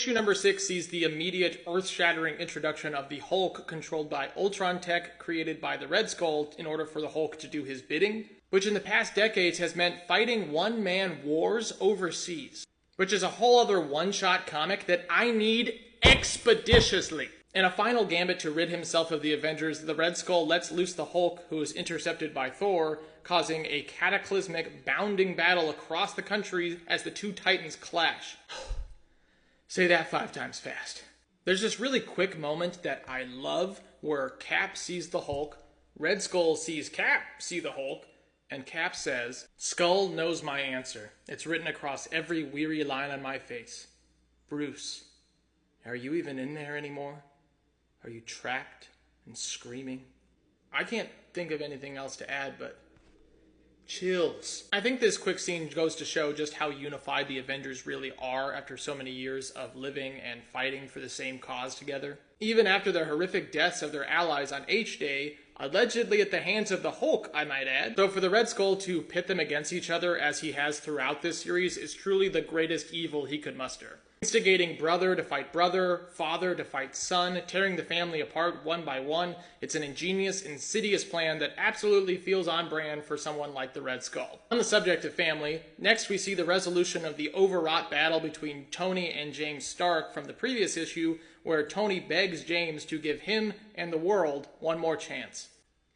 Issue number 6 sees the immediate earth-shattering introduction of the Hulk controlled by Ultron tech created by the Red Skull in order for the Hulk to do his bidding, which in the past decades has meant fighting one-man wars overseas, which is a whole other one-shot comic that I need expeditiously. In a final gambit to rid himself of the Avengers, the Red Skull lets loose the Hulk, who is intercepted by Thor, causing a cataclysmic, bounding battle across the country as the two titans clash. Say that 5 times fast. There's this really quick moment that I love where Cap sees the Hulk, Red Skull sees Cap see the Hulk, and Cap says, "Skull knows my answer. It's written across every weary line on my face. Bruce, are you even in there anymore? Are you trapped and screaming?" I can't think of anything else to add, but chills. I think this quick scene goes to show just how unified the Avengers really are after so many years of living and fighting for the same cause together. Even after the horrific deaths of their allies on H-Day, allegedly at the hands of the Hulk, I might add. So for the Red Skull to pit them against each other as he has throughout this series is truly the greatest evil he could muster. Instigating brother to fight brother, father to fight son, tearing the family apart one by one, it's an ingenious, insidious plan that absolutely feels on brand for someone like the Red Skull. On the subject of family, next we see the resolution of the overwrought battle between Tony and James Stark from the previous issue, where Tony begs James to give him and the world one more chance.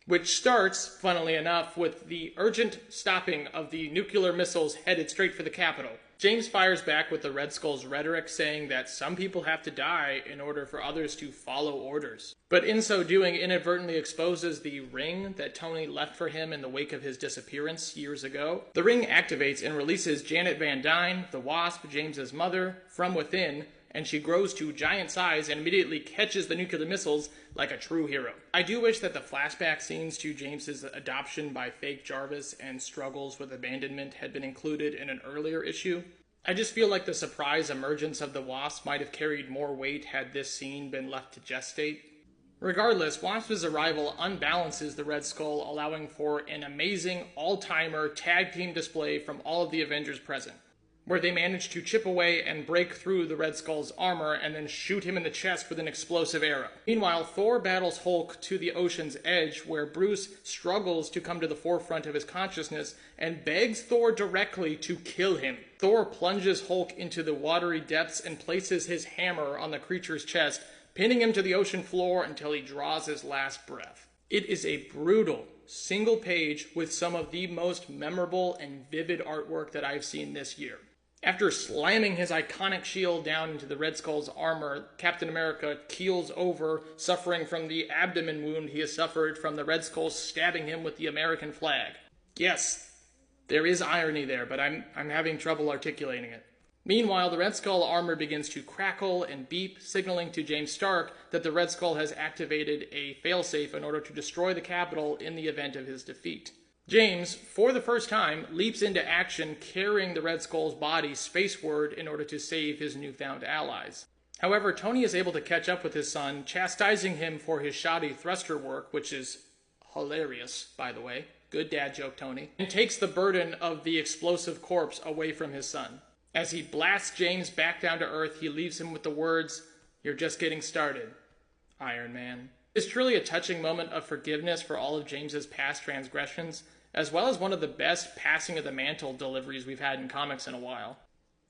Which starts, funnily enough, with the urgent stopping of the nuclear missiles headed straight for the Capitol. James fires back with the Red Skull's rhetoric saying that some people have to die in order for others to follow orders. But in so doing, inadvertently exposes the ring that Tony left for him in the wake of his disappearance years ago. The ring activates and releases Janet Van Dyne, the Wasp, James's mother, from within, and she grows to giant size and immediately catches the nuclear missiles like a true hero. I do wish that the flashback scenes to James's adoption by fake Jarvis and struggles with abandonment had been included in an earlier issue. I just feel like the surprise emergence of the Wasp might have carried more weight had this scene been left to gestate. Regardless, Wasp's arrival unbalances the Red Skull, allowing for an amazing all-timer tag team display from all of the Avengers present, where they manage to chip away and break through the Red Skull's armor and then shoot him in the chest with an explosive arrow. Meanwhile, Thor battles Hulk to the ocean's edge, where Bruce struggles to come to the forefront of his consciousness and begs Thor directly to kill him. Thor plunges Hulk into the watery depths and places his hammer on the creature's chest, pinning him to the ocean floor until he draws his last breath. It is a brutal single page with some of the most memorable and vivid artwork that I've seen this year. After slamming his iconic shield down into the Red Skull's armor, Captain America keels over, suffering from the abdomen wound he has suffered from the Red Skull stabbing him with the American flag. Yes, there is irony there, but I'm having trouble articulating it. Meanwhile, the Red Skull armor begins to crackle and beep, signaling to James Stark that the Red Skull has activated a failsafe in order to destroy the Capitol in the event of his defeat. James, for the first time, leaps into action, carrying the Red Skull's body spaceward in order to save his newfound allies. However, Tony is able to catch up with his son, chastising him for his shoddy thruster work, which is hilarious, by the way. Good dad joke, Tony. And takes the burden of the explosive corpse away from his son. As he blasts James back down to Earth, he leaves him with the words, "You're just getting started, Iron Man." It's truly a touching moment of forgiveness for all of James's past transgressions, as well as one of the best passing of the mantle deliveries we've had in comics in a while.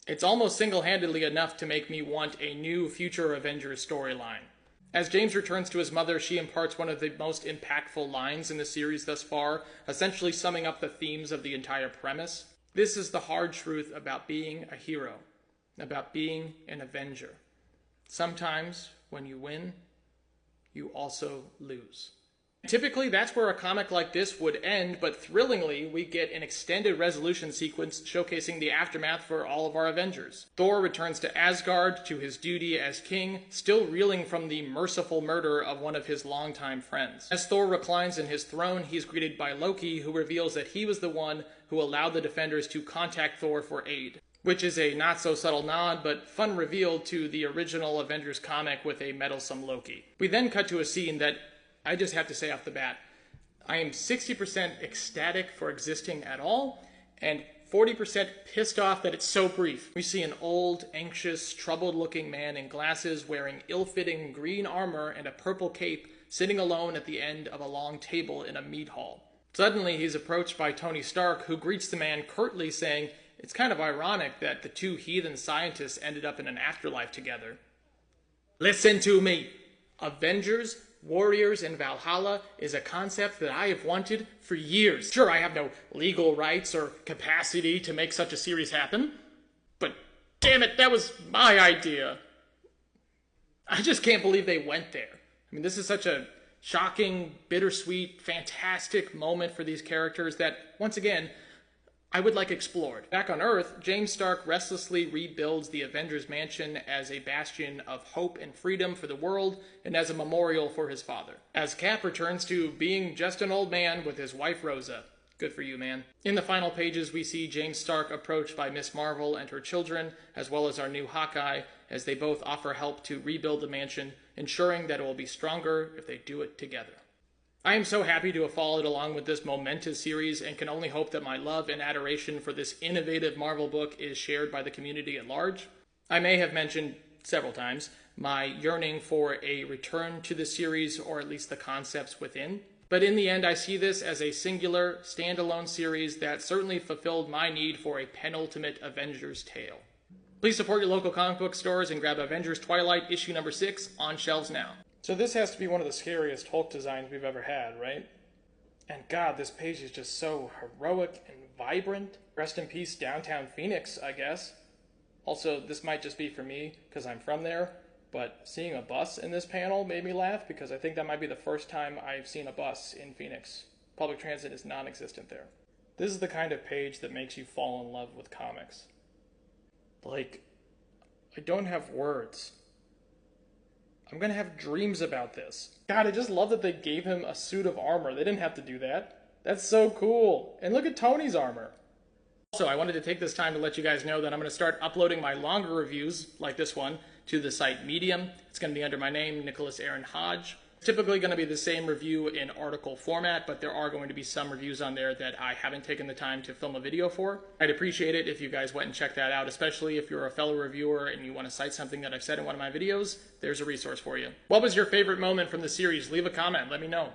It's almost single-handedly enough to make me want a new future Avengers storyline. As James returns to his mother, she imparts one of the most impactful lines in the series thus far, essentially summing up the themes of the entire premise. This is the hard truth about being a hero, about being an Avenger. Sometimes, when you win, you also lose. Typically, that's where a comic like this would end, but thrillingly, we get an extended resolution sequence showcasing the aftermath for all of our Avengers. Thor returns to Asgard to his duty as king, still reeling from the merciful murder of one of his longtime friends. As Thor reclines in his throne, he's greeted by Loki, who reveals that he was the one who allowed the Defenders to contact Thor for aid, which is a not-so-subtle nod, but fun reveal to the original Avengers comic with a meddlesome Loki. We then cut to a scene that, I just have to say off the bat, I am 60% ecstatic for existing at all, and 40% pissed off that it's so brief. We see an old, anxious, troubled-looking man in glasses wearing ill-fitting green armor and a purple cape sitting alone at the end of a long table in a meat hall. Suddenly, he's approached by Tony Stark, who greets the man curtly, saying, "It's kind of ironic that the two heathen scientists ended up in an afterlife together." Listen to me! Avengers, Warriors, and Valhalla is a concept that I have wanted for years. Sure, I have no legal rights or capacity to make such a series happen, but damn it, that was my idea. I just can't believe they went there. I mean, this is such a shocking, bittersweet, fantastic moment for these characters that, once again, I would like explored. Back on Earth, James Stark restlessly rebuilds the Avengers Mansion as a bastion of hope and freedom for the world and as a memorial for his father. As Cap returns to being just an old man with his wife Rosa. Good for you, man. In the final pages, we see James Stark approached by Miss Marvel and her children, as well as our new Hawkeye, as they both offer help to rebuild the mansion, ensuring that it will be stronger if they do it together. I am so happy to have followed along with this momentous series and can only hope that my love and adoration for this innovative Marvel book is shared by the community at large. I may have mentioned several times my yearning for a return to the series, or at least the concepts within. But in the end, I see this as a singular, standalone series that certainly fulfilled my need for a penultimate Avengers tale. Please support your local comic book stores and grab Avengers Twilight issue number 6 on shelves now. So this has to be one of the scariest Hulk designs we've ever had, right? And God, this page is just so heroic and vibrant. Rest in peace, downtown Phoenix, I guess. Also, this might just be for me, because I'm from there, but seeing a bus in this panel made me laugh, because I think that might be the first time I've seen a bus in Phoenix. Public transit is non-existent there. This is the kind of page that makes you fall in love with comics. Like, I don't have words. I'm gonna have dreams about this. God, I just love that they gave him a suit of armor. They didn't have to do that. That's so cool. And look at Tony's armor. Also, I wanted to take this time to let you guys know that I'm going to start uploading my longer reviews, like this one, to the site Medium. It's going to be under my name, Nicholas Aaron Hodge. It's typically going to be the same review in article format, but there are going to be some reviews on there that I haven't taken the time to film a video for. I'd appreciate it if you guys went and checked that out, especially if you're a fellow reviewer and you want to cite something that I've said in one of my videos. There's a resource for you. What was your favorite moment from the series? Leave a comment. Let me know.